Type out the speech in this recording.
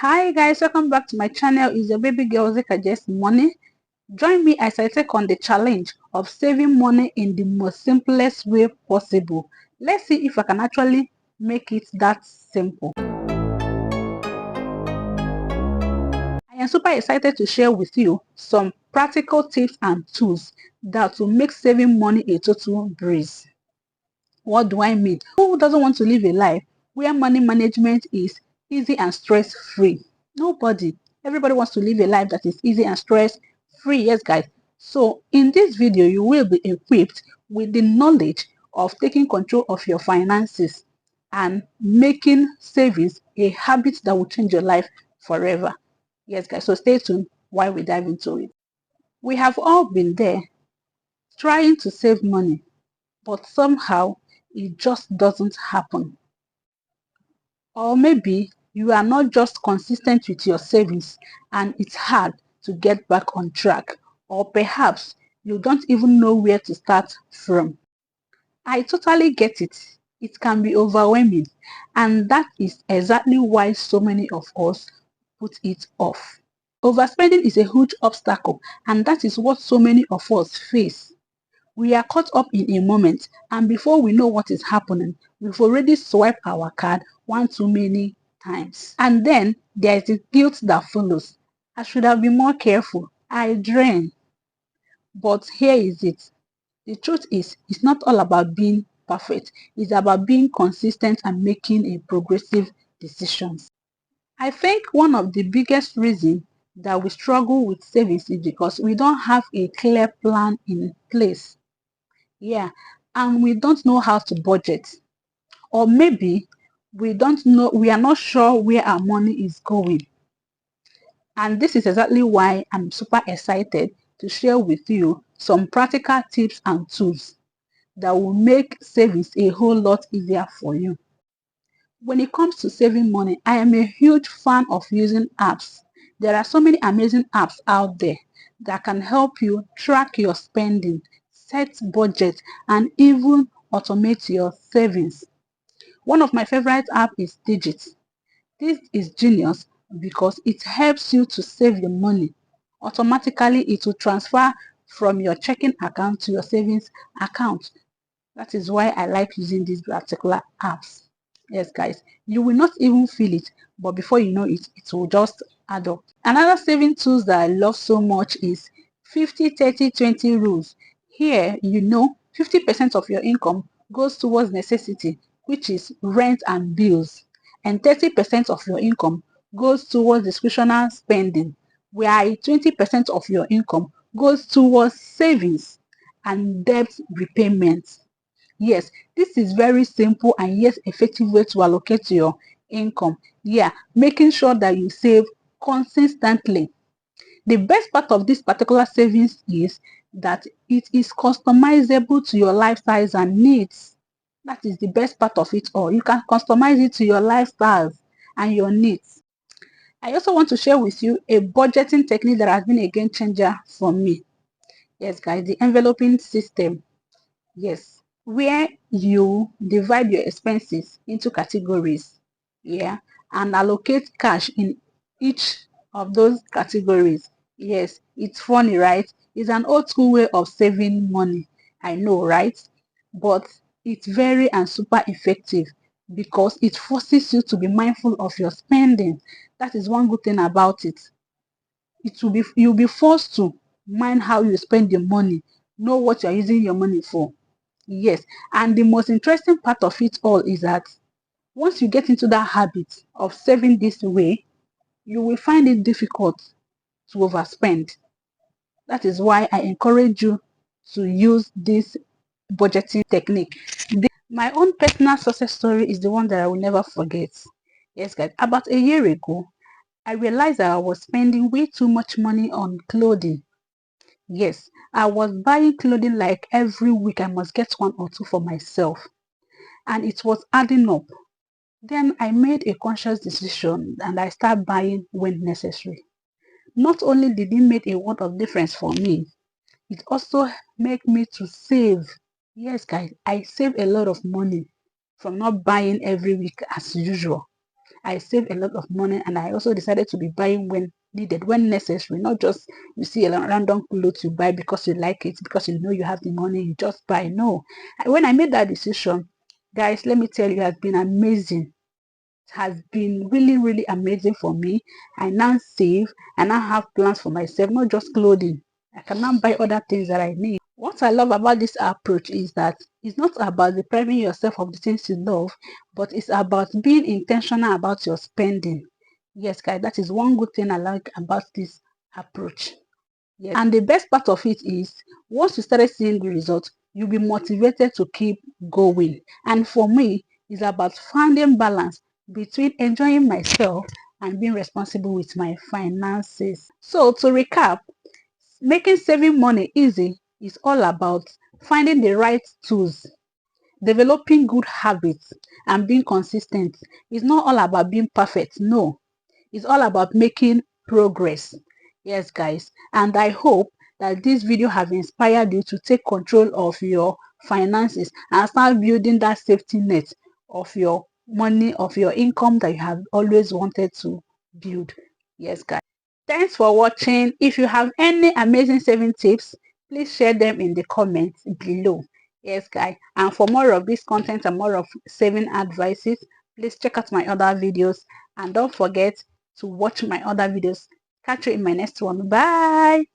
Hi guys, welcome back to my channel. It's your baby girl Zika Just Money. Join me as I take on the challenge of saving money in the most simplest way possible. Let's see if I can actually make it that simple. I am super excited to share with you some practical tips and tools that will make saving money a total breeze. What do I mean? Who doesn't want to live a life where money management is easy and stress-free? Nobody. Everybody wants to live a life that is easy and stress-free. Yes, guys. So in this video, you will be equipped with the knowledge of taking control of your finances and making savings a habit that will change your life forever. Yes, guys. So stay tuned while we dive into it. We have all been there trying to save money, but somehow it just doesn't happen. Or maybe you are not just consistent with your savings and it's hard to get back on track. Or perhaps you don't even know where to start from. I totally get it. It can be overwhelming, and that is exactly why so many of us put it off. Overspending is a huge obstacle, and that is what so many of us face. We are caught up in a moment, and before we know what is happening, we've already swiped our card one too many times. And then there is the guilt that follows. I should have been more careful. I drain. But here is it. The truth is, it's not all about being perfect. It's about being consistent and making a progressive decisions. I think one of the biggest reasons that we struggle with savings is because we don't have a clear plan in place. Yeah, and we don't know how to budget, or maybe we are not sure where our money is going. And this is exactly why I'm super excited to share with you some practical tips and tools that will make savings a whole lot easier for you. When it comes to saving money, I am a huge fan of using apps. There are so many amazing apps out there that can help you track your spending, set budget, and even automate your savings. One of my favorite apps is Digit. This is genius because it helps you to save your money. Automatically, it will transfer from your checking account to your savings account. That is why I like using these particular apps. Yes, guys, you will not even feel it, but before you know it, it will just add up. Another saving tools that I love so much is 50-30-20 rules. Here, 50% of your income goes towards necessity, which is rent and bills, and 30% of your income goes towards discretionary spending, while 20% of your income goes towards savings and debt repayment. Yes, this is very simple and yet effective way to allocate your income. Yeah, making sure that you save consistently. The best part of this particular savings is that it is customizable to your lifestyles and needs. That is the best part of it all. You can customize it to your lifestyles and your needs. I also want to share with you a budgeting technique that has been a game changer for me. Yes, guys, the enveloping system. Yes, where you divide your expenses into categories, yeah, and allocate cash in each of those categories. Yes, it's funny, right? It's an old school way of saving money. I know, right? But it's very and super effective because it forces you to be mindful of your spending. That is one good thing about it. You'll be forced to mind how you spend your money, know what you're using your money for. Yes, and the most interesting part of it all is that once you get into that habit of saving this way, you will find it difficult to overspend. That is why I encourage you to use this budgeting technique. My own personal success story is the one that I will never forget. Yes, guys, about a year ago, I realized that I was spending way too much money on clothing. Yes, I was buying clothing like every week I must get one or two for myself, and it was adding up. Then I made a conscious decision and I started buying when necessary. Not only did it make a world of difference for me, it also made me to save. Yes, guys, I save a lot of money from not buying every week as usual. I save a lot of money, and I also decided to be buying when needed, when necessary, not just you see a random clothes you buy because you like it, because you know you have the money, you just buy. No. When I made that decision, guys, let me tell you, it has been amazing. It has been really, really amazing for me. I now save, I now have plans for myself, not just clothing. I can now buy other things that I need. What I love about this approach is that it's not about depriving yourself of the things you love, but it's about being intentional about your spending. Yes, guys, that is one good thing I like about this approach. Yes. And the best part of it is once you started seeing the result, you'll be motivated to keep going. And for me, it's about finding balance between enjoying myself and being responsible with my finances. So to recap, making saving money easy is all about finding the right tools, developing good habits, and being consistent. It's not all about being perfect. No, it's all about making progress. Yes, guys. And I hope that this video has inspired you to take control of your finances and start building that safety net of your money, of your income that you have always wanted to build. Yes, guys. Thanks for watching. If you have any amazing saving tips, please share them in the comments below. Yes, guys. And for more of this content and more of saving advices, please check out my other videos. And don't forget to watch my other videos. Catch you in my next one. Bye.